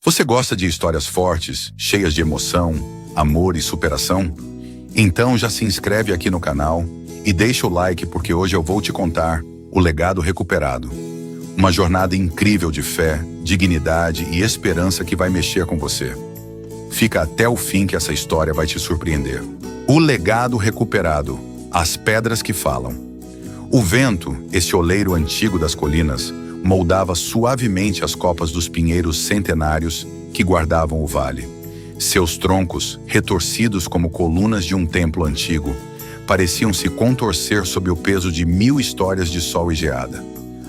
Você gosta de histórias fortes, cheias de emoção, amor e superação? Então já se inscreve aqui no canal e deixa o like porque hoje eu vou te contar O Legado Recuperado. Uma jornada incrível de fé, dignidade e esperança que vai mexer com você. Fica até o fim que essa história vai te surpreender. O Legado Recuperado, as pedras que falam. O vento, esse oleiro antigo das colinas, moldava suavemente as copas dos pinheiros centenários que guardavam o vale. Seus troncos, retorcidos como colunas de um templo antigo, pareciam se contorcer sob o peso de 1000 histórias de sol e geada.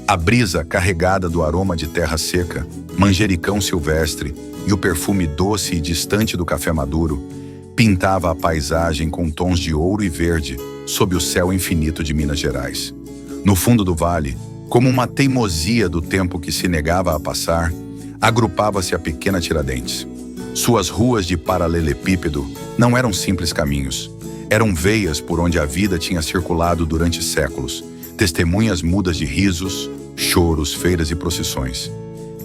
A brisa carregada do aroma de terra seca, manjericão silvestre e o perfume doce e distante do café maduro pintava a paisagem com tons de ouro e verde sob o céu infinito de Minas Gerais. No fundo do vale, como uma teimosia do tempo que se negava a passar, agrupava-se a pequena Tiradentes. Suas ruas de paralelepípedo não eram simples caminhos. Eram veias por onde a vida tinha circulado durante séculos, testemunhas mudas de risos, choros, feiras e procissões.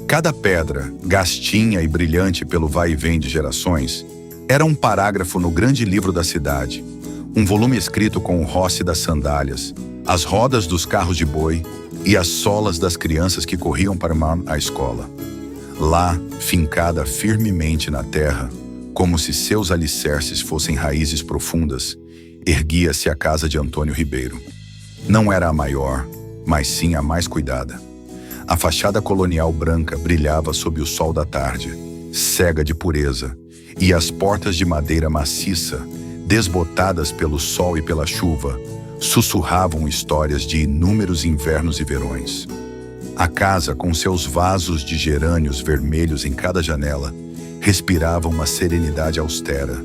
Cada pedra, gastinha e brilhante pelo vai e vem de gerações, era um parágrafo no grande livro da cidade, um volume escrito com o roce das sandálias, as rodas dos carros de boi e as solas das crianças que corriam para a escola. Lá, fincada firmemente na terra, como se seus alicerces fossem raízes profundas, erguia-se a casa de Antônio Ribeiro. Não era a maior, mas sim a mais cuidada. A fachada colonial branca brilhava sob o sol da tarde, cega de pureza, e as portas de madeira maciça, desbotadas pelo sol e pela chuva, sussurravam histórias de inúmeros invernos e verões. A casa, com seus vasos de gerânios vermelhos em cada janela, respirava uma serenidade austera,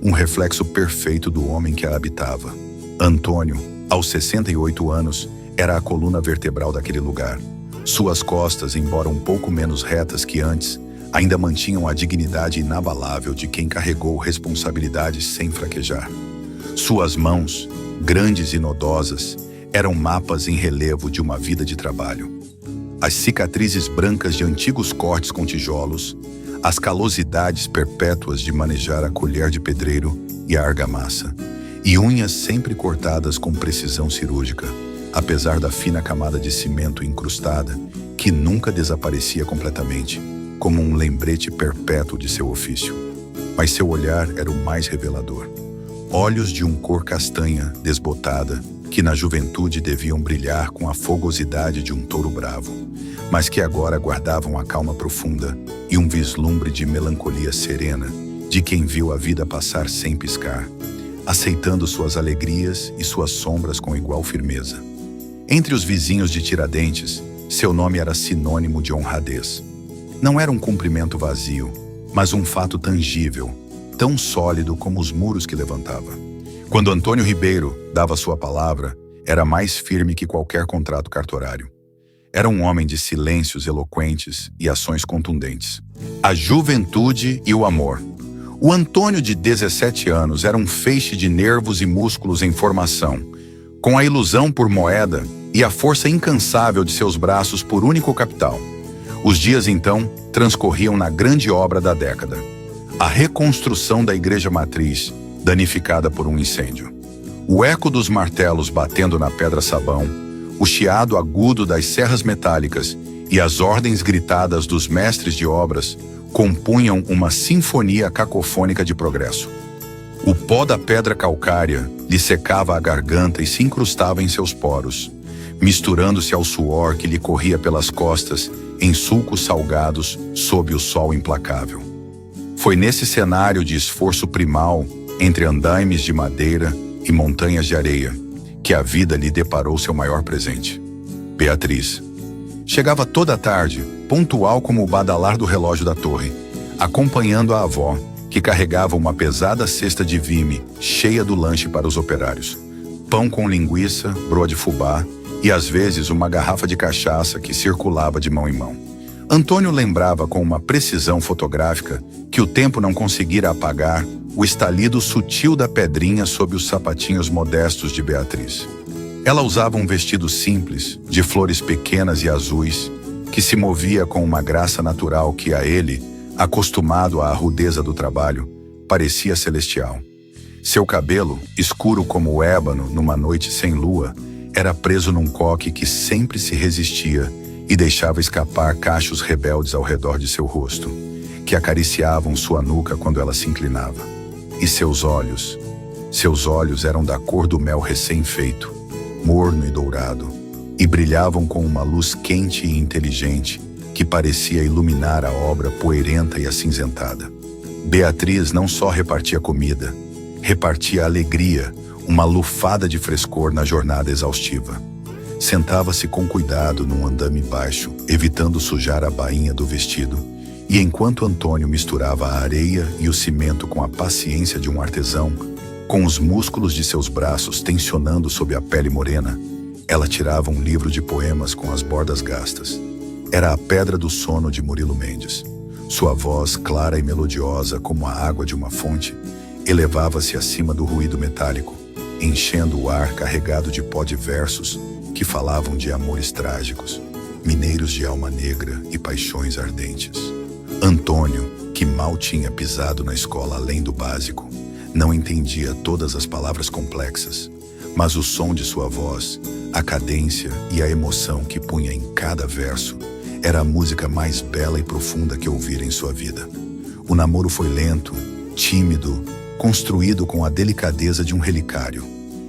um reflexo perfeito do homem que a habitava. Antônio, aos 68 anos, era a coluna vertebral daquele lugar. Suas costas, embora um pouco menos retas que antes, ainda mantinham a dignidade inabalável de quem carregou responsabilidades sem fraquejar. Suas mãos, grandes e nodosas, eram mapas em relevo de uma vida de trabalho. As cicatrizes brancas de antigos cortes com tijolos, as calosidades perpétuas de manejar a colher de pedreiro e a argamassa, e unhas sempre cortadas com precisão cirúrgica, apesar da fina camada de cimento incrustada que nunca desaparecia completamente, como um lembrete perpétuo de seu ofício. Mas seu olhar era o mais revelador. Olhos de cor castanha, desbotada, que na juventude deviam brilhar com a fogosidade de um touro bravo, mas que agora guardavam a calma profunda e um vislumbre de melancolia serena de quem viu a vida passar sem piscar, aceitando suas alegrias e suas sombras com igual firmeza. Entre os vizinhos de Tiradentes, seu nome era sinônimo de honradez. Não era um cumprimento vazio, mas um fato tangível, tão sólido como os muros que levantava. Quando Antônio Ribeiro dava sua palavra, era mais firme que qualquer contrato cartorário. Era um homem de silêncios eloquentes e ações contundentes. A juventude e o amor. O Antônio, de 17 anos, era um feixe de nervos e músculos em formação, com a ilusão por moeda e a força incansável de seus braços por único capital. Os dias, então, transcorriam na grande obra da década, a reconstrução da igreja matriz, danificada por um incêndio. O eco dos martelos batendo na pedra-sabão, o chiado agudo das serras metálicas e as ordens gritadas dos mestres de obras compunham uma sinfonia cacofônica de progresso. O pó da pedra calcária lhe secava a garganta e se incrustava em seus poros, misturando-se ao suor que lhe corria pelas costas em sulcos salgados sob o sol implacável. Foi nesse cenário de esforço primal, entre andaimes de madeira e montanhas de areia, que a vida lhe deparou seu maior presente. Beatriz. Chegava toda a tarde, pontual como o badalar do relógio da torre, acompanhando a avó, que carregava uma pesada cesta de vime, cheia do lanche para os operários. Pão com linguiça, broa de fubá e às vezes uma garrafa de cachaça que circulava de mão em mão. Antônio lembrava com uma precisão fotográfica que o tempo não conseguira apagar o estalido sutil da pedrinha sob os sapatinhos modestos de Beatriz. Ela usava um vestido simples, de flores pequenas e azuis, que se movia com uma graça natural que a ele, Acostumado à rudeza do trabalho, parecia celestial. Seu cabelo, escuro como o ébano numa noite sem lua, era preso num coque que sempre se resistia e deixava escapar cachos rebeldes ao redor de seu rosto, que acariciavam sua nuca quando ela se inclinava. E seus olhos eram da cor do mel recém-feito, morno e dourado, e brilhavam com uma luz quente e inteligente que parecia iluminar a obra poeirenta e acinzentada. Beatriz não só repartia comida, repartia alegria, uma lufada de frescor na jornada exaustiva. Sentava-se com cuidado num andame baixo, evitando sujar a bainha do vestido, e enquanto Antônio misturava a areia e o cimento com a paciência de um artesão, com os músculos de seus braços tensionando sob a pele morena, ela tirava um livro de poemas com as bordas gastas. Era A Pedra do Sono de Murilo Mendes. Sua voz, clara e melodiosa como a água de uma fonte, elevava-se acima do ruído metálico, enchendo o ar carregado de pó de versos que falavam de amores trágicos, mineiros de alma negra e paixões ardentes. Antônio, que mal tinha pisado na escola além do básico, não entendia todas as palavras complexas, mas o som de sua voz, a cadência e a emoção que punha em cada verso, era a música mais bela e profunda que ouvira em sua vida. O namoro foi lento, tímido, construído com a delicadeza de um relicário.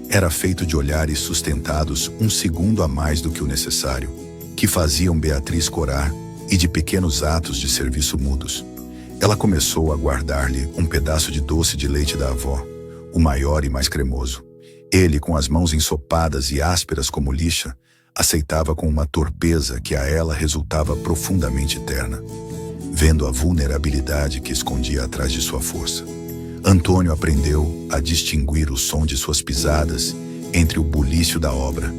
Era feito de olhares sustentados um segundo a mais do que o necessário, que faziam Beatriz corar, e de pequenos atos de serviço mudos. Ela começou a guardar-lhe um pedaço de doce de leite da avó, o maior e mais cremoso. Ele, com as mãos ensopadas e ásperas como lixa, aceitava com uma torpeza que a ela resultava profundamente terna, vendo a vulnerabilidade que escondia atrás de sua força. Antônio aprendeu a distinguir o som de suas pisadas entre o bulício da obra,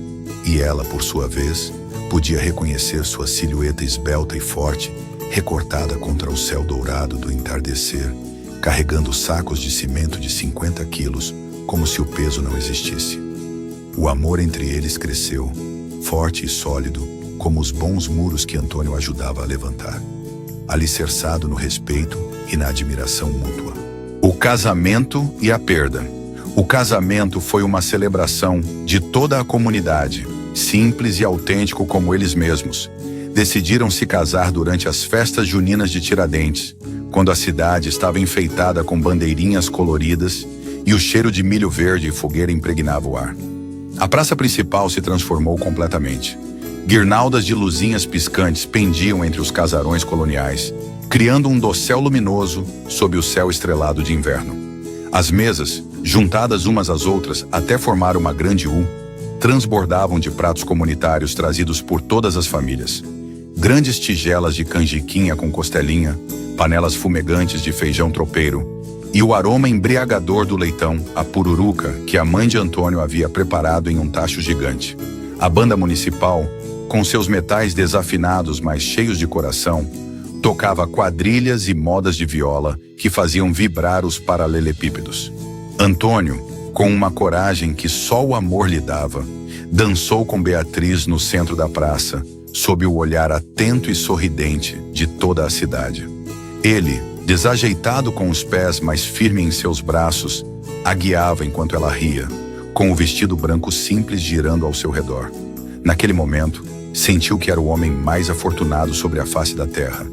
e ela, por sua vez, podia reconhecer sua silhueta esbelta e forte, recortada contra o céu dourado do entardecer, carregando sacos de cimento de 50 quilos, como se o peso não existisse. O amor entre eles cresceu, forte e sólido, como os bons muros que Antônio ajudava a levantar, alicerçado no respeito e na admiração mútua. O casamento e a perda. O casamento foi uma celebração de toda a comunidade, simples e autêntico como eles mesmos. Decidiram se casar durante as festas juninas de Tiradentes, quando a cidade estava enfeitada com bandeirinhas coloridas e o cheiro de milho verde e fogueira impregnava o ar. A praça principal se transformou completamente. Guirnaldas de luzinhas piscantes pendiam entre os casarões coloniais, criando um dossel luminoso sob o céu estrelado de inverno. As mesas, juntadas umas às outras até formar uma grande U, transbordavam de pratos comunitários trazidos por todas as famílias. Grandes tigelas de canjiquinha com costelinha, panelas fumegantes de feijão tropeiro e o aroma embriagador do leitão, a pururuca, que a mãe de Antônio havia preparado em um tacho gigante. A banda municipal, com seus metais desafinados mas cheios de coração, tocava quadrilhas e modas de viola que faziam vibrar os paralelepípedos. Antônio, com uma coragem que só o amor lhe dava, dançou com Beatriz no centro da praça, sob o olhar atento e sorridente de toda a cidade. Ele, desajeitado com os pés, mas firme em seus braços, a guiava enquanto ela ria, com o vestido branco simples girando ao seu redor. Naquele momento, sentiu que era o homem mais afortunado sobre a face da terra.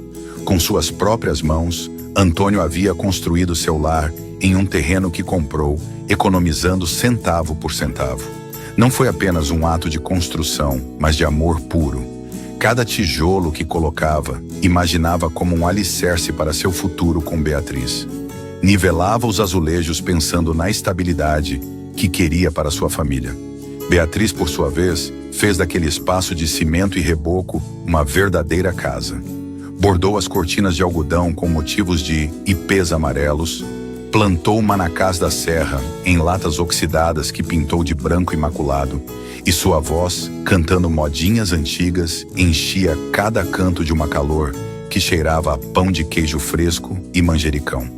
Com suas próprias mãos, Antônio havia construído seu lar em um terreno que comprou, economizando centavo por centavo. Não foi apenas um ato de construção, mas de amor puro. Cada tijolo que colocava, imaginava como um alicerce para seu futuro com Beatriz. Nivelava os azulejos pensando na estabilidade que queria para sua família. Beatriz, por sua vez, fez daquele espaço de cimento e reboco uma verdadeira casa. Bordou as cortinas de algodão com motivos de ipês amarelos, plantou manacás da serra em latas oxidadas que pintou de branco imaculado, e sua voz, cantando modinhas antigas, enchia cada canto de uma calor que cheirava a pão de queijo fresco e manjericão.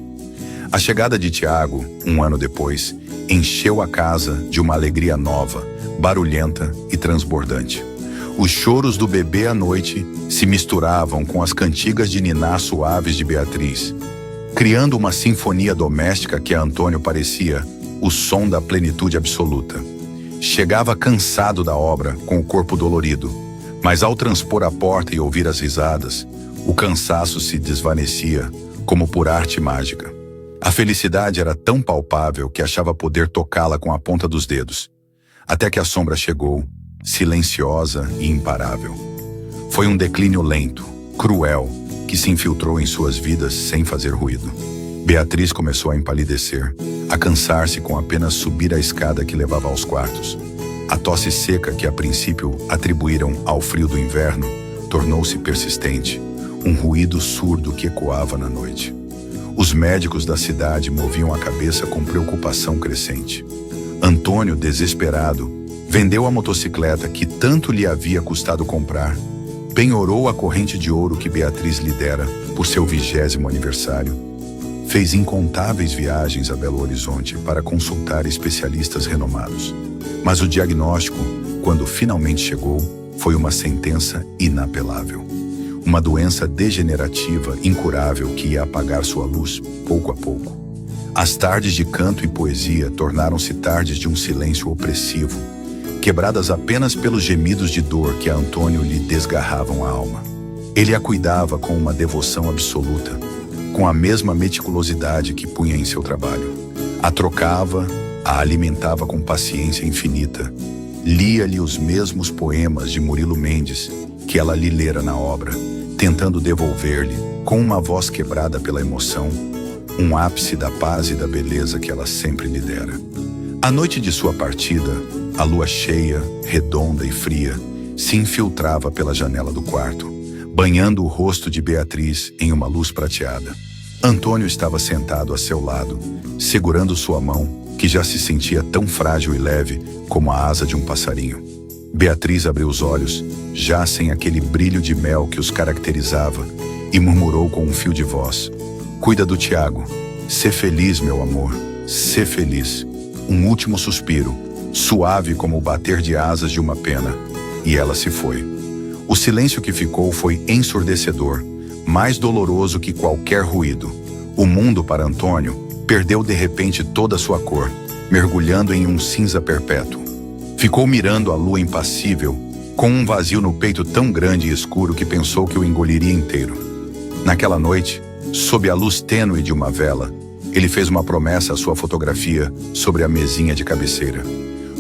A chegada de Tiago, um ano depois, encheu a casa de uma alegria nova, barulhenta e transbordante. Os choros do bebê à noite se misturavam com as cantigas de niná suaves de Beatriz, criando uma sinfonia doméstica que a Antônio parecia o som da plenitude absoluta. Chegava cansado da obra, com o corpo dolorido, mas ao transpor a porta e ouvir as risadas, o cansaço se desvanecia como por arte mágica. A felicidade era tão palpável que achava poder tocá-la com a ponta dos dedos, até que a sombra chegou, silenciosa e imparável. Foi um declínio lento, cruel, que se infiltrou em suas vidas sem fazer ruído. Beatriz começou a empalidecer, a cansar-se com apenas subir a escada que levava aos quartos. A tosse seca que a princípio atribuíram ao frio do inverno tornou-se persistente, um ruído surdo que ecoava na noite. Os médicos da cidade moviam a cabeça com preocupação crescente. Antônio, desesperado, vendeu a motocicleta que tanto lhe havia custado comprar, penhorou a corrente de ouro que Beatriz lhe dera por seu 20º aniversário, fez incontáveis viagens a Belo Horizonte para consultar especialistas renomados. Mas o diagnóstico, quando finalmente chegou, foi uma sentença inapelável. Uma doença degenerativa, incurável, que ia apagar sua luz pouco a pouco. As tardes de canto e poesia tornaram-se tardes de um silêncio opressivo, quebradas apenas pelos gemidos de dor que a Antônio lhe desgarravam a alma. Ele a cuidava com uma devoção absoluta, com a mesma meticulosidade que punha em seu trabalho. A trocava, a alimentava com paciência infinita, lia-lhe os mesmos poemas de Murilo Mendes que ela lhe lera na obra, tentando devolver-lhe, com uma voz quebrada pela emoção, um ápice da paz e da beleza que ela sempre lhe dera. A noite de sua partida, a lua cheia, redonda e fria, se infiltrava pela janela do quarto, banhando o rosto de Beatriz em uma luz prateada. Antônio estava sentado a seu lado, segurando sua mão, que já se sentia tão frágil e leve como a asa de um passarinho. Beatriz abriu os olhos, já sem aquele brilho de mel que os caracterizava, e murmurou com um fio de voz: "Cuida do Tiago. Sê feliz, meu amor. Sê feliz." Um último suspiro, suave como o bater de asas de uma pena, e ela se foi. O silêncio que ficou foi ensurdecedor, mais doloroso que qualquer ruído. O mundo, para Antônio, perdeu de repente toda a sua cor, mergulhando em um cinza perpétuo. Ficou mirando a lua impassível, com um vazio no peito tão grande e escuro que pensou que o engoliria inteiro. Naquela noite, sob a luz tênue de uma vela, ele fez uma promessa à sua fotografia sobre a mesinha de cabeceira.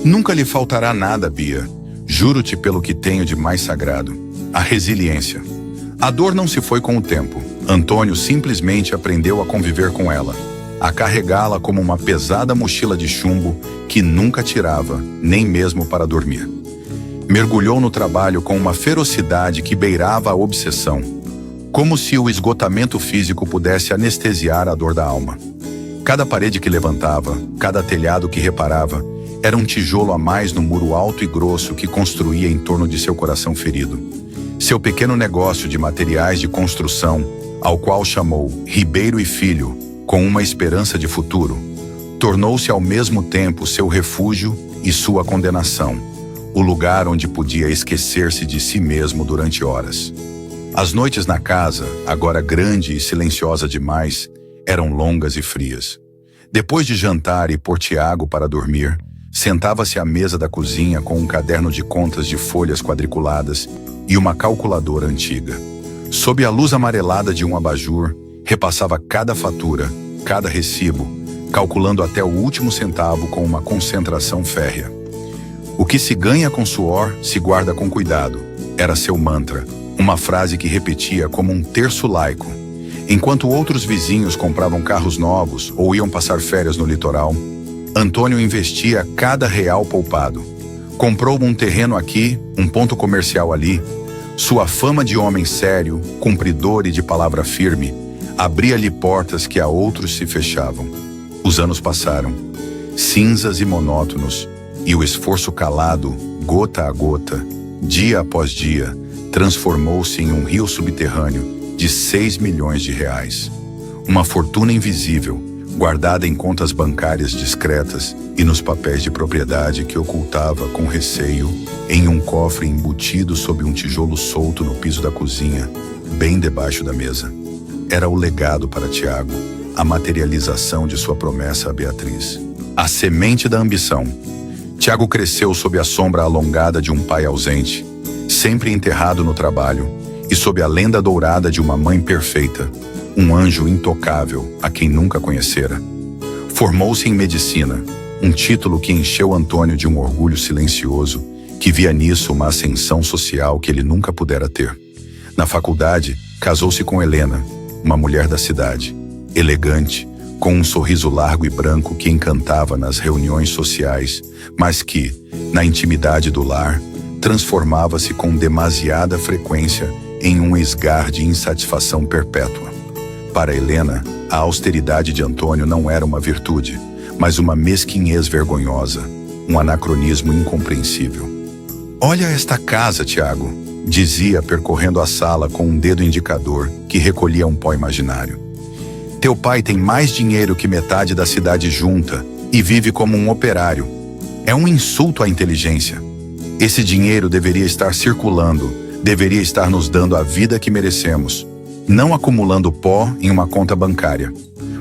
"Nunca lhe faltará nada, Bia. Juro-te pelo que tenho de mais sagrado: a resiliência." A dor não se foi com o tempo. Antônio simplesmente aprendeu a conviver com ela, a carregá-la como uma pesada mochila de chumbo que nunca tirava, nem mesmo para dormir. Mergulhou no trabalho com uma ferocidade que beirava a obsessão, como se o esgotamento físico pudesse anestesiar a dor da alma. Cada parede que levantava, cada telhado que reparava, era um tijolo a mais no muro alto e grosso que construía em torno de seu coração ferido. Seu pequeno negócio de materiais de construção, ao qual chamou Ribeiro e Filho, com uma esperança de futuro, tornou-se ao mesmo tempo seu refúgio e sua condenação, o lugar onde podia esquecer-se de si mesmo durante horas. As noites na casa, agora grande e silenciosa demais, eram longas e frias. Depois de jantar e pôr Tiago para dormir, sentava-se à mesa da cozinha com um caderno de contas de folhas quadriculadas e uma calculadora antiga. Sob a luz amarelada de um abajur, repassava cada fatura, cada recibo, calculando até o último centavo com uma concentração férrea. "O que se ganha com suor, se guarda com cuidado", era seu mantra, uma frase que repetia como um terço laico. Enquanto outros vizinhos compravam carros novos ou iam passar férias no litoral, Antônio investia cada real poupado. Comprou um terreno aqui, um ponto comercial ali. Sua fama de homem sério, cumpridor e de palavra firme, abria-lhe portas que a outros se fechavam. Os anos passaram, cinzas e monótonos, e o esforço calado, gota a gota, dia após dia, transformou-se em um rio subterrâneo de 6 milhões de reais. Uma fortuna invisível, guardada em contas bancárias discretas e nos papéis de propriedade que ocultava com receio em um cofre embutido sob um tijolo solto no piso da cozinha, bem debaixo da mesa. Era o legado para Tiago, a materialização de sua promessa a Beatriz. A semente da ambição. Tiago cresceu sob a sombra alongada de um pai ausente, sempre enterrado no trabalho, e sob a lenda dourada de uma mãe perfeita, um anjo intocável a quem nunca conhecera. Formou-se em medicina, um título que encheu Antônio de um orgulho silencioso, que via nisso uma ascensão social que ele nunca pudera ter. Na faculdade, casou-se com Helena, uma mulher da cidade, elegante, com um sorriso largo e branco que encantava nas reuniões sociais, mas que, na intimidade do lar, transformava-se com demasiada frequência em um esgar de insatisfação perpétua. Para Helena, a austeridade de Antônio não era uma virtude, mas uma mesquinhez vergonhosa, um anacronismo incompreensível. "Olha esta casa, Tiago", dizia percorrendo a sala com um dedo indicador que recolhia um pó imaginário. "Teu pai tem mais dinheiro que metade da cidade junta e vive como um operário. É um insulto à inteligência. Esse dinheiro deveria estar circulando, deveria estar nos dando a vida que merecemos, não acumulando pó em uma conta bancária.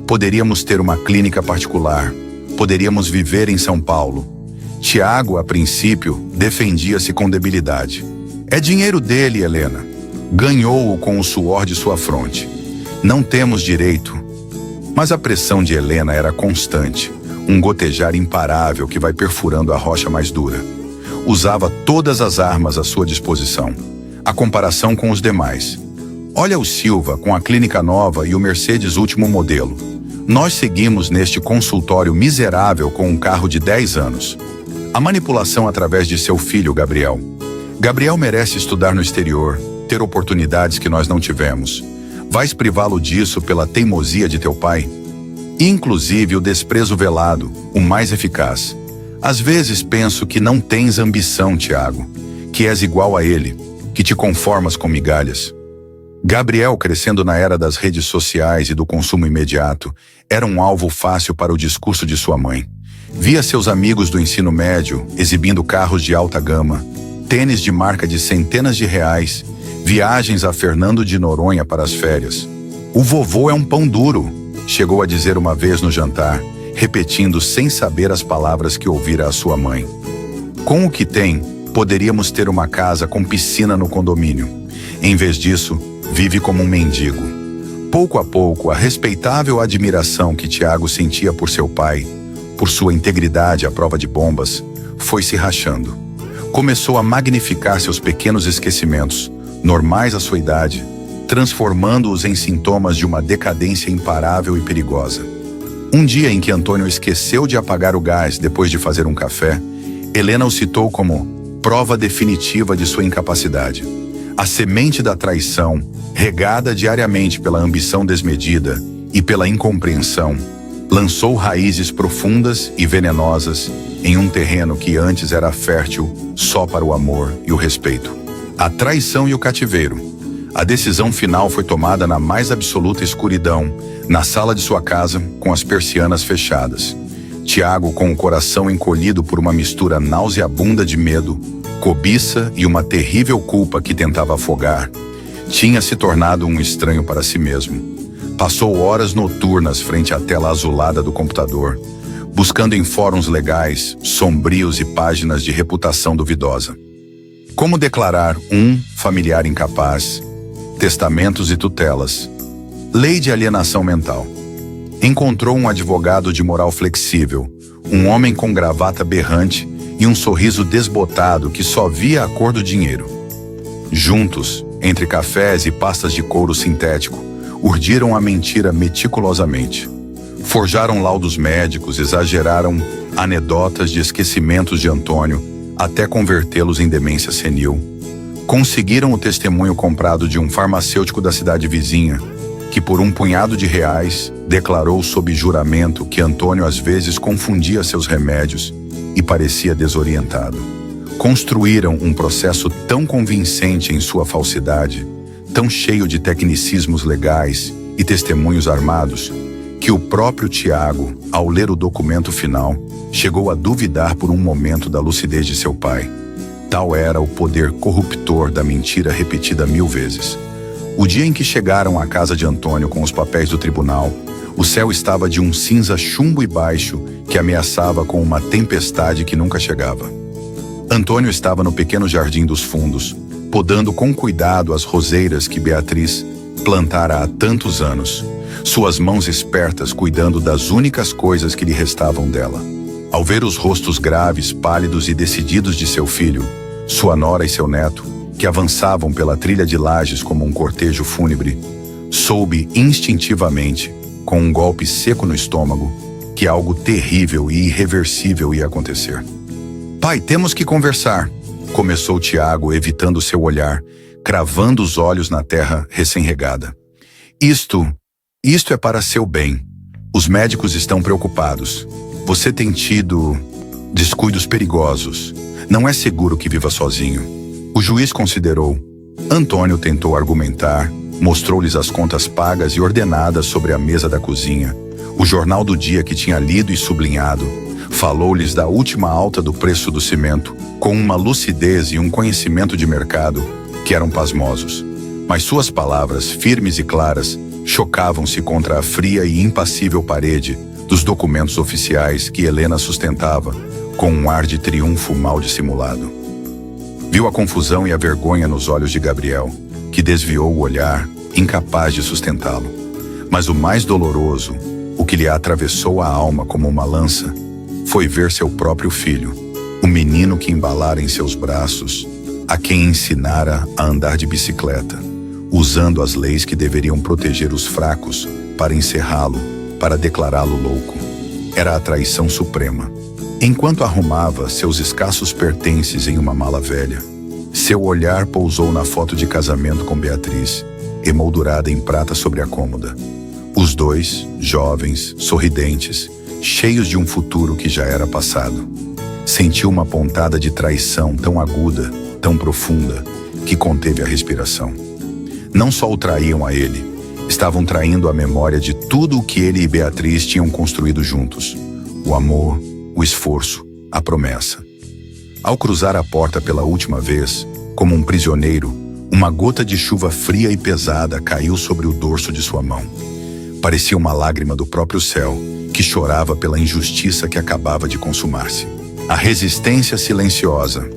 Poderíamos ter uma clínica particular, poderíamos viver em São Paulo." Tiago, a princípio, defendia-se com debilidade. "É dinheiro dele, Helena. Ganhou-o com o suor de sua fronte. Não temos direito." Mas a pressão de Helena era constante, um gotejar imparável que vai perfurando a rocha mais dura. Usava todas as armas à sua disposição. A comparação com os demais. "Olha o Silva com a clínica nova e o Mercedes último modelo. Nós seguimos neste consultório miserável com um carro de 10 anos. A manipulação através de seu filho, Gabriel. Gabriel merece estudar no exterior, ter oportunidades que nós não tivemos. Vais privá-lo disso pela teimosia de teu pai? Inclusive o desprezo velado, o mais eficaz. Às vezes penso que não tens ambição, Tiago, que és igual a ele, que te conformas com migalhas." Gabriel, crescendo na era das redes sociais e do consumo imediato, era um alvo fácil para o discurso de sua mãe. Via seus amigos do ensino médio exibindo carros de alta gama, tênis de marca de centenas de reais, viagens a Fernando de Noronha para as férias. "O vovô é um pão duro", chegou a dizer uma vez no jantar, repetindo sem saber as palavras que ouvira a sua mãe. "Com o que tem, poderíamos ter uma casa com piscina no condomínio. Em vez disso, vive como um mendigo." Pouco a pouco, a respeitável admiração que Tiago sentia por seu pai, por sua integridade à prova de bombas, foi se rachando. Começou a magnificar seus pequenos esquecimentos, normais à sua idade, transformando-os em sintomas de uma decadência imparável e perigosa. Um dia em que Antônio esqueceu de apagar o gás depois de fazer um café, Helena o citou como prova definitiva de sua incapacidade. A semente da traição, regada diariamente pela ambição desmedida e pela incompreensão, lançou raízes profundas e venenosas em um terreno que antes era fértil só para o amor e o respeito. A traição e o cativeiro. A decisão final foi tomada na mais absoluta escuridão, na sala de sua casa, com as persianas fechadas. Tiago, com o coração encolhido por uma mistura nauseabunda de medo, cobiça e uma terrível culpa que tentava afogar, tinha se tornado um estranho para si mesmo. Passou horas noturnas frente à tela azulada do computador, buscando em fóruns legais, sombrios e páginas de reputação duvidosa. Como declarar um familiar incapaz, testamentos e tutelas, lei de alienação mental. Encontrou um advogado de moral flexível, um homem com gravata berrante e um sorriso desbotado que só via a cor do dinheiro. Juntos, entre cafés e pastas de couro sintético, urdiram a mentira meticulosamente. Forjaram laudos médicos, exageraram anedotas de esquecimentos de Antônio, até convertê-los em demência senil. Conseguiram o testemunho comprado de um farmacêutico da cidade vizinha, que por um punhado de reais declarou sob juramento que Antônio às vezes confundia seus remédios e parecia desorientado. Construíram um processo tão convincente em sua falsidade, tão cheio de tecnicismos legais e testemunhos armados, que o próprio Tiago, ao ler o documento final, chegou a duvidar por um momento da lucidez de seu pai. Tal era o poder corruptor da mentira repetida 1000 vezes. O dia em que chegaram à casa de Antônio com os papéis do tribunal, o céu estava de um cinza chumbo e baixo que ameaçava com uma tempestade que nunca chegava. Antônio estava no pequeno jardim dos fundos, podando com cuidado as roseiras que Beatriz plantara há tantos anos, suas mãos espertas cuidando das únicas coisas que lhe restavam dela. Ao ver os rostos graves, pálidos e decididos de seu filho, sua nora e seu neto, que avançavam pela trilha de lajes como um cortejo fúnebre, soube instintivamente, com um golpe seco no estômago, que algo terrível e irreversível ia acontecer. "Pai, temos que conversar", começou Tiago, evitando seu olhar, cravando os olhos na terra recém-regada. Isto é para seu bem. Os médicos estão preocupados. Você tem tido descuidos perigosos. Não é seguro que viva sozinho. O juiz considerou. Antônio tentou argumentar, mostrou-lhes as contas pagas e ordenadas sobre a mesa da cozinha, o jornal do dia que tinha lido e sublinhado, falou-lhes da última alta do preço do cimento, com uma lucidez e um conhecimento de mercado que eram pasmosos. Mas suas palavras, firmes e claras, chocavam-se contra a fria e impassível parede dos documentos oficiais que Helena sustentava, com um ar de triunfo mal dissimulado. Viu a confusão e a vergonha nos olhos de Gabriel, que desviou o olhar, incapaz de sustentá-lo. Mas o mais doloroso, o que lhe atravessou a alma como uma lança, foi ver seu próprio filho, o menino que embalara em seus braços, a quem ensinara a andar de bicicleta, usando as leis que deveriam proteger os fracos para encerrá-lo, para declará-lo louco. Era a traição suprema. Enquanto arrumava seus escassos pertences em uma mala velha, seu olhar pousou na foto de casamento com Beatriz, emoldurada em prata sobre a cômoda. Os dois, jovens, sorridentes, cheios de um futuro que já era passado. Sentiu uma pontada de traição tão aguda, tão profunda, que conteve a respiração. Não só o traíam a ele, estavam traindo a memória de tudo o que ele e Beatriz tinham construído juntos. O amor, o esforço, a promessa. Ao cruzar a porta pela última vez, como um prisioneiro, uma gota de chuva fria e pesada caiu sobre o dorso de sua mão. Parecia uma lágrima do próprio céu, que chorava pela injustiça que acabava de consumar-se. A resistência silenciosa.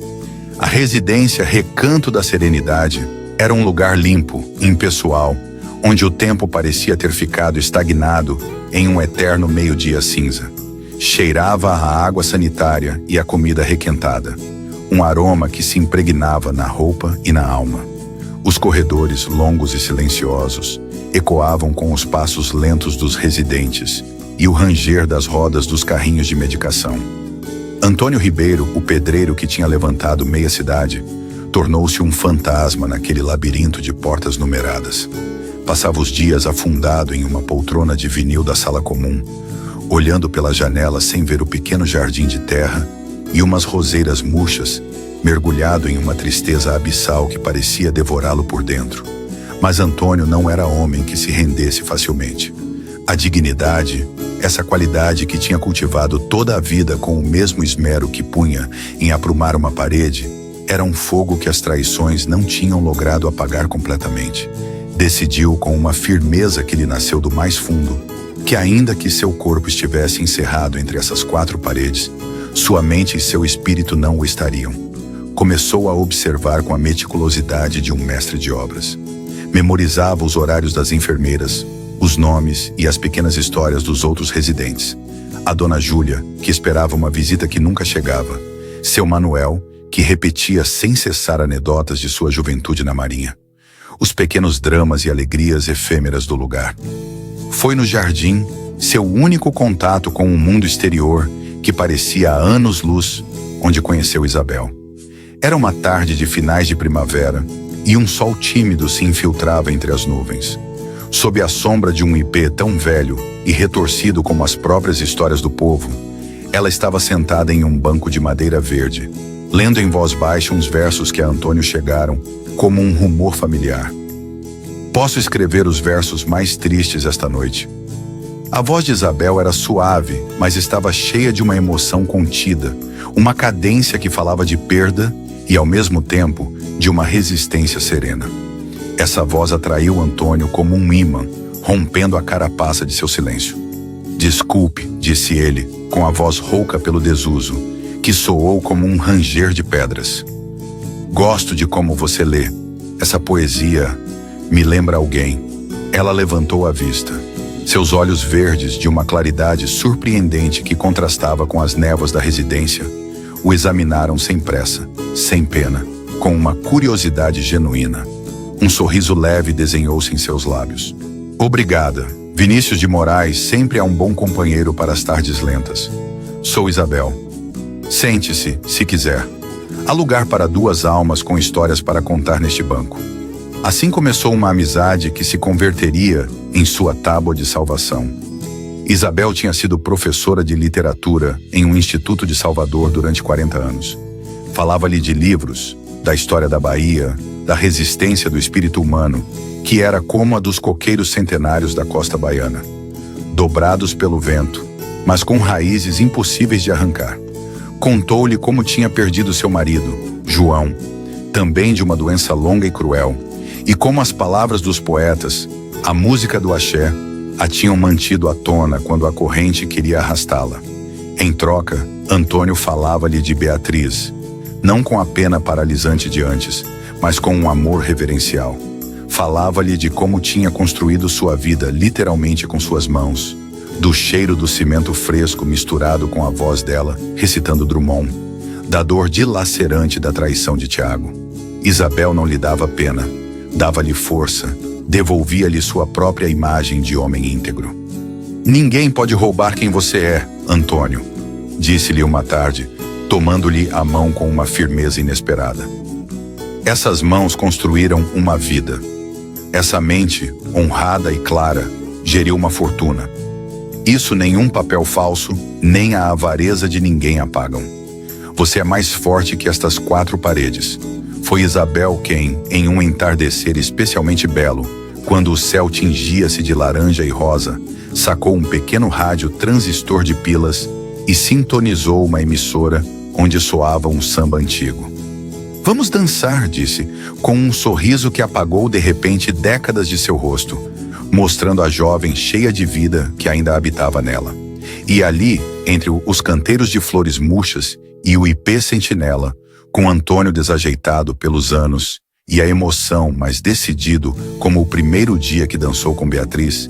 A residência recanto da serenidade era um lugar limpo, impessoal, onde o tempo parecia ter ficado estagnado em um eterno meio-dia cinza. Cheirava a água sanitária e a comida requentada, um aroma que se impregnava na roupa e na alma. Os corredores, longos e silenciosos, ecoavam com os passos lentos dos residentes e o ranger das rodas dos carrinhos de medicação. Antônio Ribeiro, o pedreiro que tinha levantado meia cidade, tornou-se um fantasma naquele labirinto de portas numeradas. Passava os dias afundado em uma poltrona de vinil da sala comum, olhando pela janela sem ver o pequeno jardim de terra e umas roseiras murchas, mergulhado em uma tristeza abissal que parecia devorá-lo por dentro. Mas Antônio não era homem que se rendesse facilmente. A dignidade, essa qualidade que tinha cultivado toda a vida com o mesmo esmero que punha em aprumar uma parede, era um fogo que as traições não tinham logrado apagar completamente. Decidiu com uma firmeza que lhe nasceu do mais fundo, que ainda que seu corpo estivesse encerrado entre essas quatro paredes, sua mente e seu espírito não o estariam. Começou a observar com a meticulosidade de um mestre de obras. Memorizava os horários das enfermeiras, os nomes e as pequenas histórias dos outros residentes. A dona Júlia, que esperava uma visita que nunca chegava. Seu Manuel, que repetia sem cessar anedotas de sua juventude na marinha. Os pequenos dramas e alegrias efêmeras do lugar. Foi no jardim, seu único contato com o mundo exterior, que parecia a anos-luz, onde conheceu Isabel. Era uma tarde de finais de primavera e um sol tímido se infiltrava entre as nuvens. Sob a sombra de um ipê tão velho e retorcido como as próprias histórias do povo, ela estava sentada em um banco de madeira verde, lendo em voz baixa uns versos que a Antônio chegaram como um rumor familiar. Posso escrever os versos mais tristes esta noite. A voz de Isabel era suave, mas estava cheia de uma emoção contida, uma cadência que falava de perda e, ao mesmo tempo, de uma resistência serena. Essa voz atraiu Antônio como um ímã, rompendo a carapaça de seu silêncio. Desculpe, disse ele, com a voz rouca pelo desuso, que soou como um ranger de pedras. Gosto de como você lê. Essa poesia me lembra alguém. Ela levantou a vista. Seus olhos verdes, de uma claridade surpreendente que contrastava com as névoas da residência, o examinaram sem pressa, sem pena, com uma curiosidade genuína. Um sorriso leve desenhou-se em seus lábios. Obrigada. Vinícius de Moraes sempre é um bom companheiro para as tardes lentas. Sou Isabel. Sente-se, se quiser. Há lugar para duas almas com histórias para contar neste banco. Assim começou uma amizade que se converteria em sua tábua de salvação. Isabel tinha sido professora de literatura em um instituto de Salvador durante 40 anos. Falava-lhe de livros, da história da Bahia, da resistência do espírito humano, que era como a dos coqueiros centenários da costa baiana, dobrados pelo vento, mas com raízes impossíveis de arrancar. Contou-lhe como tinha perdido seu marido, João, também de uma doença longa e cruel, e como as palavras dos poetas, a música do axé, a tinham mantido à tona quando a corrente queria arrastá-la. Em troca, Antônio falava-lhe de Beatriz, não com a pena paralisante de antes, mas com um amor reverencial. Falava-lhe de como tinha construído sua vida literalmente com suas mãos, do cheiro do cimento fresco misturado com a voz dela, recitando Drummond, da dor dilacerante da traição de Tiago. Isabel não lhe dava pena, dava-lhe força, devolvia-lhe sua própria imagem de homem íntegro. Ninguém pode roubar quem você é, Antônio, disse-lhe uma tarde, tomando-lhe a mão com uma firmeza inesperada. Essas mãos construíram uma vida. Essa mente, honrada e clara, geriu uma fortuna. Isso nenhum papel falso, nem a avareza de ninguém apagam. Você é mais forte que estas 4 paredes. Foi Isabel quem, em um entardecer especialmente belo, quando o céu tingia-se de laranja e rosa, sacou um pequeno rádio transistor de pilas e sintonizou uma emissora onde soava um samba antigo. Vamos dançar, disse, com um sorriso que apagou de repente décadas de seu rosto, mostrando a jovem cheia de vida que ainda habitava nela. E ali, entre os canteiros de flores murchas e o ipê sentinela, com Antônio desajeitado pelos anos e a emoção, mas decidido como o primeiro dia que dançou com Beatriz,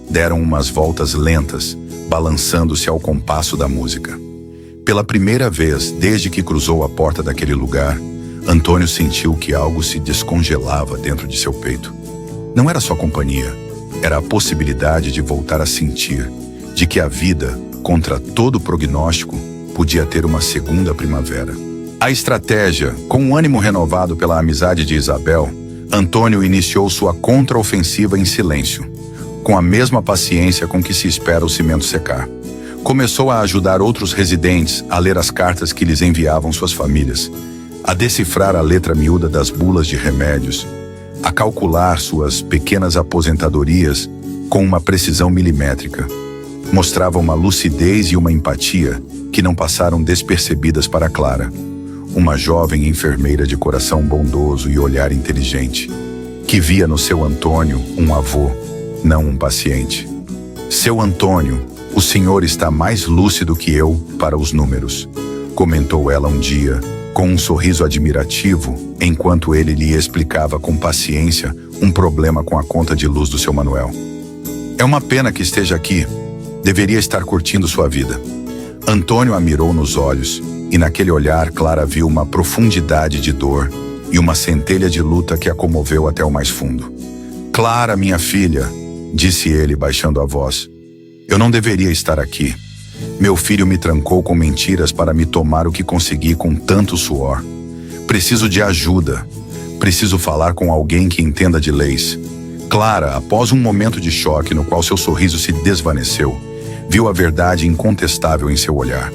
deram umas voltas lentas, balançando-se ao compasso da música. Pela primeira vez desde que cruzou a porta daquele lugar, Antônio sentiu que algo se descongelava dentro de seu peito. Não era só companhia, era a possibilidade de voltar a sentir, de que a vida, contra todo prognóstico, podia ter uma segunda primavera. A estratégia, com um ânimo renovado pela amizade de Isabel, Antônio iniciou sua contraofensiva em silêncio, com a mesma paciência com que se espera o cimento secar. Começou a ajudar outros residentes a ler as cartas que lhes enviavam suas famílias, a decifrar a letra miúda das bulas de remédios, a calcular suas pequenas aposentadorias com uma precisão milimétrica. Mostrava uma lucidez e uma empatia que não passaram despercebidas para Clara, uma jovem enfermeira de coração bondoso e olhar inteligente, que via no seu Antônio um avô, não um paciente. Seu Antônio, o senhor está mais lúcido que eu para os números, comentou ela um dia, com um sorriso admirativo, enquanto ele lhe explicava com paciência um problema com a conta de luz do seu Manuel. É uma pena que esteja aqui. Deveria estar curtindo sua vida. Antônio a mirou nos olhos, e naquele olhar Clara viu uma profundidade de dor e uma centelha de luta que a comoveu até o mais fundo. Clara, minha filha, disse ele baixando a voz, eu não deveria estar aqui. Meu filho me trancou com mentiras para me tomar o que consegui com tanto suor. Preciso de ajuda. Preciso falar com alguém que entenda de leis. Clara, após um momento de choque no qual seu sorriso se desvaneceu, viu a verdade incontestável em seu olhar.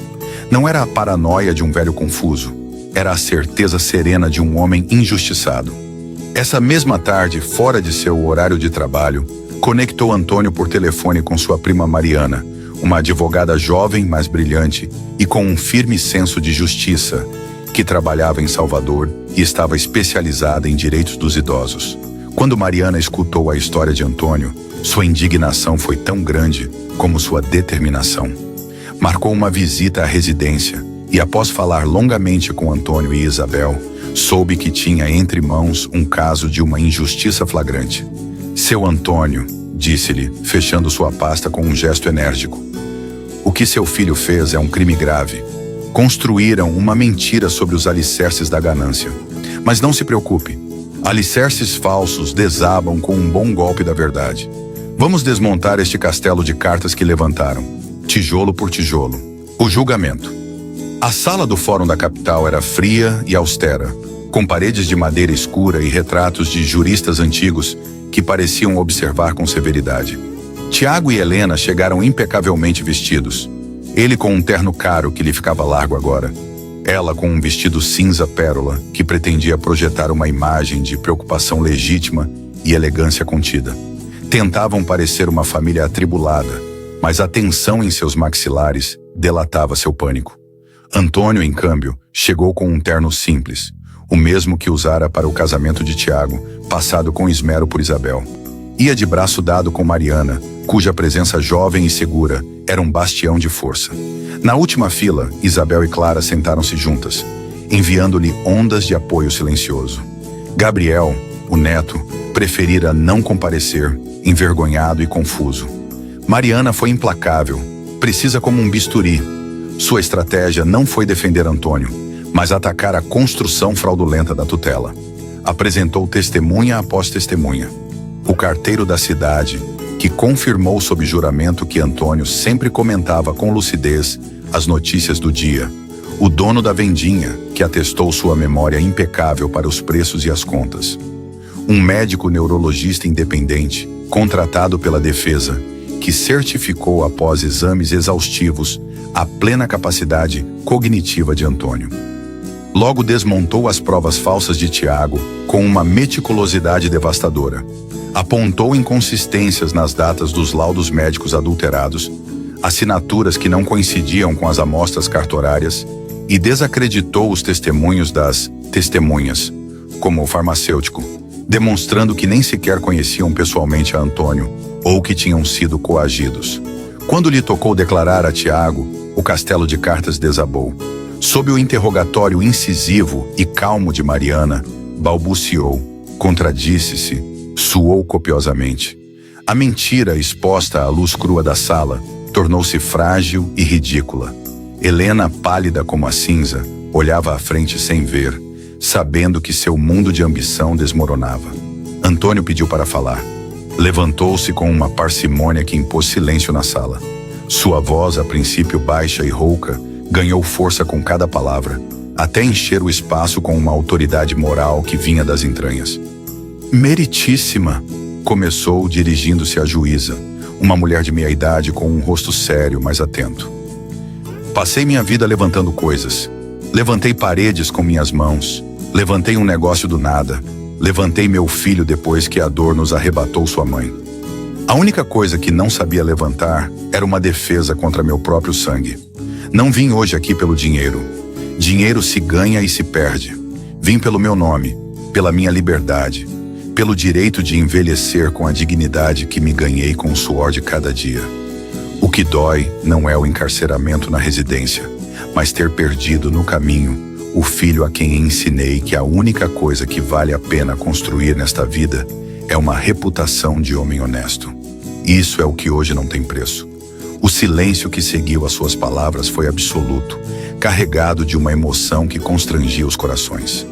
Não era a paranoia de um velho confuso, era a certeza serena de um homem injustiçado. Essa mesma tarde, fora de seu horário de trabalho, conectou Antônio por telefone com sua prima Mariana, uma advogada jovem, mas brilhante e com um firme senso de justiça, que trabalhava em Salvador e estava especializada em direitos dos idosos. Quando Mariana escutou a história de Antônio, sua indignação foi tão grande como sua determinação. Marcou uma visita à residência e, após falar longamente com Antônio e Isabel, soube que tinha entre mãos um caso de uma injustiça flagrante. Seu Antônio, disse-lhe, fechando sua pasta com um gesto enérgico. O que seu filho fez é um crime grave. Construíram uma mentira sobre os alicerces da ganância. Mas não se preocupe. Alicerces falsos desabam com um bom golpe da verdade. Vamos desmontar este castelo de cartas que levantaram, tijolo por tijolo. O julgamento. A sala do Fórum da capital era fria e austera, com paredes de madeira escura e retratos de juristas antigos que pareciam observar com severidade. Tiago e Helena chegaram impecavelmente vestidos. Ele com um terno caro que lhe ficava largo agora. Ela com um vestido cinza pérola que pretendia projetar uma imagem de preocupação legítima e elegância contida. Tentavam parecer uma família atribulada, mas a tensão em seus maxilares delatava seu pânico. Antônio, em câmbio, chegou com um terno simples, o mesmo que usara para o casamento de Tiago, passado com esmero por Isabel. Ia de braço dado com Mariana, cuja presença jovem e segura era um bastião de força. Na última fila, Isabel e Clara sentaram-se juntas, enviando-lhe ondas de apoio silencioso. Gabriel, o neto, preferira não comparecer, envergonhado e confuso. Mariana foi implacável, precisa como um bisturi. Sua estratégia não foi defender Antônio, mas atacar a construção fraudulenta da tutela. Apresentou testemunha após testemunha. O carteiro da cidade, que confirmou sob juramento que Antônio sempre comentava com lucidez as notícias do dia. O dono da vendinha, que atestou sua memória impecável para os preços e as contas. Um médico neurologista independente, contratado pela defesa, que certificou após exames exaustivos a plena capacidade cognitiva de Antônio. Logo desmontou as provas falsas de Tiago com uma meticulosidade devastadora. Apontou inconsistências nas datas dos laudos médicos adulterados, assinaturas que não coincidiam com as amostras cartorárias e desacreditou os testemunhos das testemunhas, como o farmacêutico, demonstrando que nem sequer conheciam pessoalmente a Antônio ou que tinham sido coagidos. Quando lhe tocou declarar a Tiago, o castelo de cartas desabou. Sob o interrogatório incisivo e calmo de Mariana, balbuciou, contradisse-se, suou copiosamente. A mentira exposta à luz crua da sala tornou-se frágil e ridícula. Helena, pálida como a cinza, olhava à frente sem ver, sabendo que seu mundo de ambição desmoronava. Antônio pediu para falar. Levantou-se com uma parcimônia que impôs silêncio na sala. Sua voz, a princípio baixa e rouca, ganhou força com cada palavra, até encher o espaço com uma autoridade moral que vinha das entranhas. Meritíssima, começou dirigindo-se à juíza, uma mulher de meia idade com um rosto sério, mas atento. Passei minha vida levantando coisas. Levantei paredes com minhas mãos. Levantei um negócio do nada. Levantei meu filho depois que a dor nos arrebatou sua mãe. A única coisa que não sabia levantar era uma defesa contra meu próprio sangue. Não vim hoje aqui pelo dinheiro. Dinheiro se ganha e se perde. Vim pelo meu nome, pela minha liberdade, pelo direito de envelhecer com a dignidade que me ganhei com o suor de cada dia. O que dói não é o encarceramento na residência, mas ter perdido no caminho o filho a quem ensinei que a única coisa que vale a pena construir nesta vida é uma reputação de homem honesto. Isso é o que hoje não tem preço. O silêncio que seguiu as suas palavras foi absoluto, carregado de uma emoção que constrangia os corações.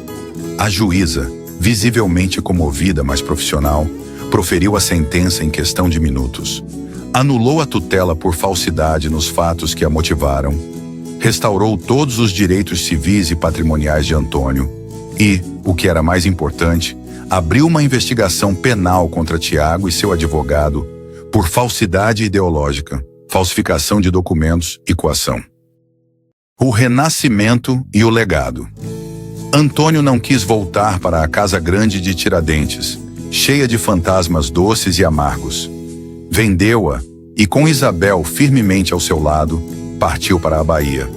A juíza, visivelmente comovida, mas profissional, proferiu a sentença em questão de minutos. Anulou a tutela por falsidade nos fatos que a motivaram, restaurou todos os direitos civis e patrimoniais de Antônio e, o que era mais importante, abriu uma investigação penal contra Tiago e seu advogado por falsidade ideológica, falsificação de documentos e coação. O renascimento e o legado. Antônio não quis voltar para a casa grande de Tiradentes, cheia de fantasmas doces e amargos. Vendeu-a e, com Isabel firmemente ao seu lado, partiu para a Bahia.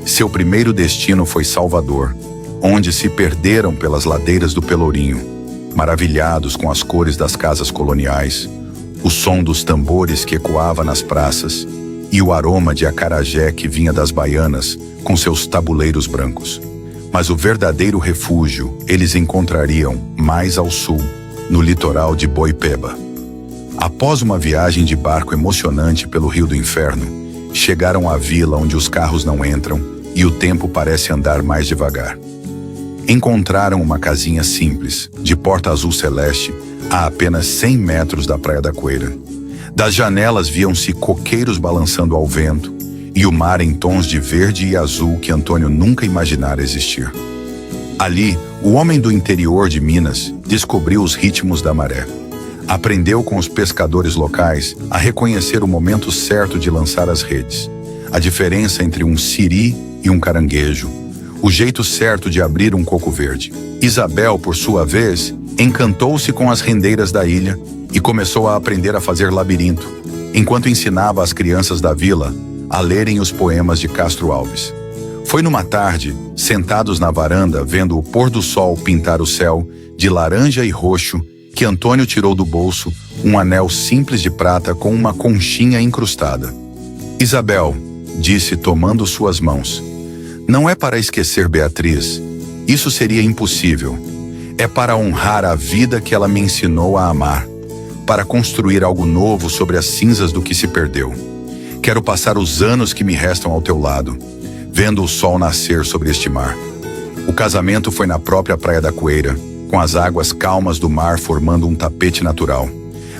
Seu primeiro destino foi Salvador, onde se perderam pelas ladeiras do Pelourinho, maravilhados com as cores das casas coloniais, o som dos tambores que ecoava nas praças e o aroma de acarajé que vinha das baianas com seus tabuleiros brancos. Mas o verdadeiro refúgio eles encontrariam mais ao sul, no litoral de Boipeba. Após uma viagem de barco emocionante pelo Rio do Inferno, chegaram à vila onde os carros não entram e o tempo parece andar mais devagar. Encontraram uma casinha simples, de porta azul celeste, a apenas 100 metros da Praia da Coeira. Das janelas viam-se coqueiros balançando ao vento e o mar em tons de verde e azul que Antônio nunca imaginara existir. Ali, o homem do interior de Minas descobriu os ritmos da maré. Aprendeu com os pescadores locais a reconhecer o momento certo de lançar as redes, a diferença entre um siri e um caranguejo, o jeito certo de abrir um coco verde. Isabel, por sua vez, encantou-se com as rendeiras da ilha e começou a aprender a fazer labirinto, enquanto ensinava as crianças da vila a lerem os poemas de Castro Alves. Foi numa tarde, sentados na varanda vendo o pôr do sol pintar o céu de laranja e roxo, que Antônio tirou do bolso um anel simples de prata com uma conchinha incrustada. Isabel, disse tomando suas mãos, não é para esquecer Beatriz, isso seria impossível. É para honrar a vida que ela me ensinou a amar, para construir algo novo sobre as cinzas do que se perdeu. Quero passar os anos que me restam ao teu lado, vendo o sol nascer sobre este mar. O casamento foi na própria Praia da Coeira, com as águas calmas do mar formando um tapete natural.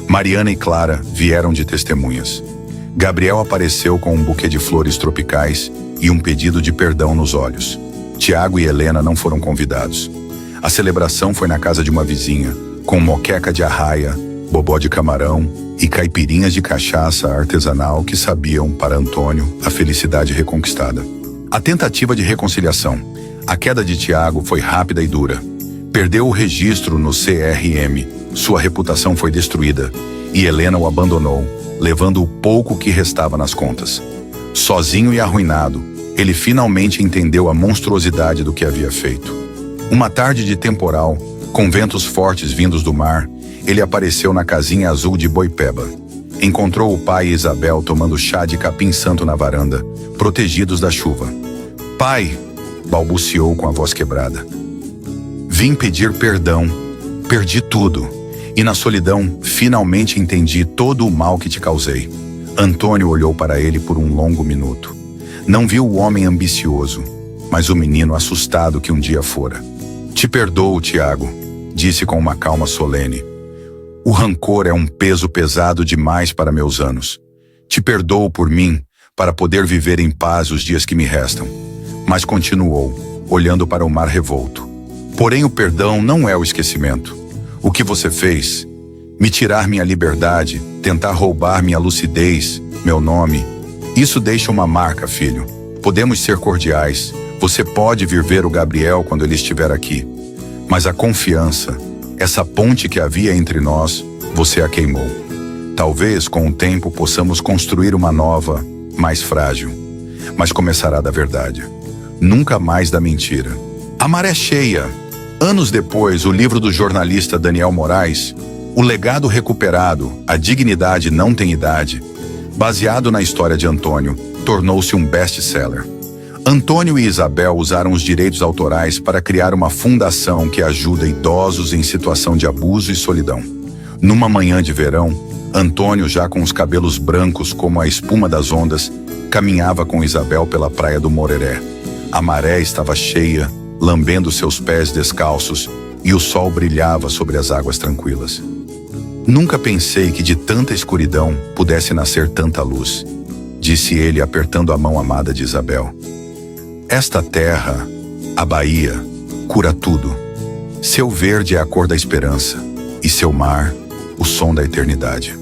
Mariana e Clara vieram de testemunhas. Gabriel apareceu com um buquê de flores tropicais e um pedido de perdão nos olhos. Tiago e Helena não foram convidados. A celebração foi na casa de uma vizinha, com moqueca de arraia, bobó de camarão e caipirinhas de cachaça artesanal que sabiam, para Antônio, a felicidade reconquistada. A tentativa de reconciliação. A queda de Tiago foi rápida e dura. Perdeu o registro no CRM, sua reputação foi destruída e Helena o abandonou, levando o pouco que restava nas contas. Sozinho e arruinado, ele finalmente entendeu a monstruosidade do que havia feito. Uma tarde de temporal, com ventos fortes vindos do mar, ele apareceu na casinha azul de Boipeba. Encontrou o pai e Isabel tomando chá de capim-santo na varanda, protegidos da chuva. Pai, balbuciou com a voz quebrada. Vim pedir perdão, perdi tudo, e na solidão finalmente entendi todo o mal que te causei. Antônio olhou para ele por um longo minuto. Não viu o homem ambicioso, mas o menino assustado que um dia fora. Te perdoo, Tiago, disse com uma calma solene. O rancor é um peso pesado demais para meus anos. Te perdoo por mim, para poder viver em paz os dias que me restam. Mas continuou, olhando para o mar revolto. Porém, o perdão não é o esquecimento. O que você fez? Me tirar minha liberdade, tentar roubar minha lucidez, meu nome. Isso deixa uma marca, filho. Podemos ser cordiais. Você pode vir ver o Gabriel quando ele estiver aqui. Mas a confiança, essa ponte que havia entre nós, você a queimou. Talvez, com o tempo, possamos construir uma nova, mais frágil. Mas começará da verdade. Nunca mais da mentira. A Maré Cheia. Anos depois, o livro do jornalista Daniel Moraes, O Legado Recuperado, A Dignidade Não Tem Idade, baseado na história de Antônio, tornou-se um best-seller. Antônio e Isabel usaram os direitos autorais para criar uma fundação que ajuda idosos em situação de abuso e solidão. Numa manhã de verão, Antônio, já com os cabelos brancos como a espuma das ondas, caminhava com Isabel pela praia do Moreré. A maré estava cheia, lambendo seus pés descalços, e o sol brilhava sobre as águas tranquilas. Nunca pensei que de tanta escuridão pudesse nascer tanta luz, disse ele apertando a mão amada de Isabel. Esta terra, a Bahia, cura tudo. Seu verde é a cor da esperança, e seu mar, o som da eternidade.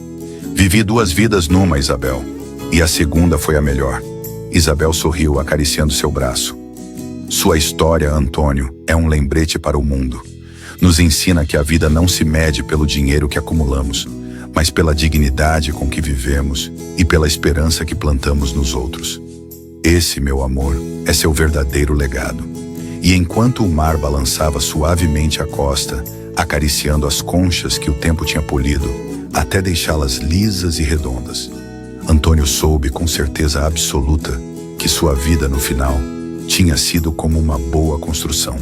Vivi 2 vidas numa, Isabel, e a segunda foi a melhor. Isabel sorriu acariciando seu braço. Sua história, Antônio, é um lembrete para o mundo. Nos ensina que a vida não se mede pelo dinheiro que acumulamos, mas pela dignidade com que vivemos e pela esperança que plantamos nos outros. Esse, meu amor, é seu verdadeiro legado. E enquanto o mar balançava suavemente a costa, acariciando as conchas que o tempo tinha polido, até deixá-las lisas e redondas, Antônio soube com certeza absoluta que sua vida no final tinha sido como uma boa construção.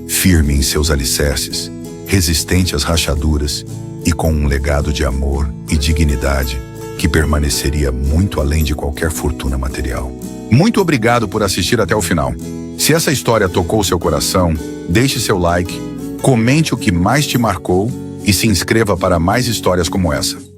Firme em seus alicerces, resistente às rachaduras e com um legado de amor e dignidade que permaneceria muito além de qualquer fortuna material. Muito obrigado por assistir até o final. Se essa história tocou seu coração, deixe seu like, comente o que mais te marcou e se inscreva para mais histórias como essa.